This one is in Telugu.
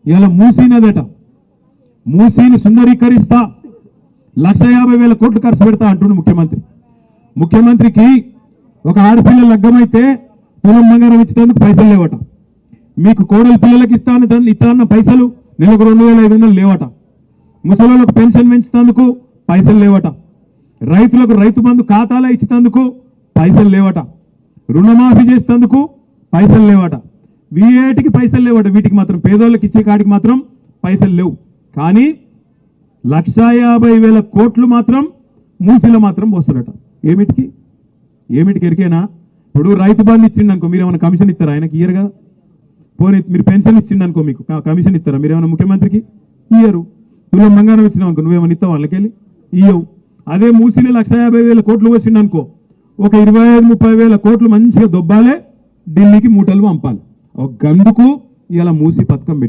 ఇలా మూసినదట, మూసీని సుందరీకరిస్తా 1,50,000 కోట్లు ఖర్చు పెడతా అంటుండు ముఖ్యమంత్రి. ముఖ్యమంత్రికి ఒక ఆడపిల్ల లగ్గమైతే తులం బంగారం ఇచ్చేందుకు పైసలు లేవట, మీకు కోడలి పిల్లలకి ఇస్తాన్న పైసలు నెలకు 2,500 లేవట, ముసలోళ్ళకు పెన్షన్ పెంచుతందుకు పైసలు లేవట, రైతులకు రైతు బంధు ఖాతాలో ఇచ్చేందుకు పైసలు లేవట, రుణమాఫీ చేసేందుకు పైసలు లేవట, వీటికి పైసలు లేవట. వీటికి మాత్రం పేదోళ్ళకి ఇచ్చే కాడికి మాత్రం పైసలు లేవు. కానీ 1,50,000 కోట్లు మాత్రం మూసీలో మాత్రం పోస్తున్నట. ఏమిటికి ఎరికేనా? ఇప్పుడు రైతు బంధు ఇచ్చిండు అనుకో, మీరు ఏమైనా కమిషన్ ఇస్తారా? ఆయనకి ఇయ్యరు కదా. పోనీ మీరు పెన్షన్ ఇచ్చిండు అనుకో, మీకు కమిషన్ ఇస్తారా? మీరు ఏమైనా ముఖ్యమంత్రికి ఇయ్యరు. తులం బంగారం ఇచ్చినావు అనుకో, నువ్వేమైనా ఇస్తావు వాళ్ళకెళ్ళి? ఇయ్యవు. అదే మూసీలో 1,50,000 కోట్లు వచ్చిండు అనుకో, ఒక 25,000-30,000 కోట్లు మంచిగా దొబ్బాలే, ఢిల్లీకి మూటలు పంపాలి. ఒక గందుకు ఇలా మూసి పథకం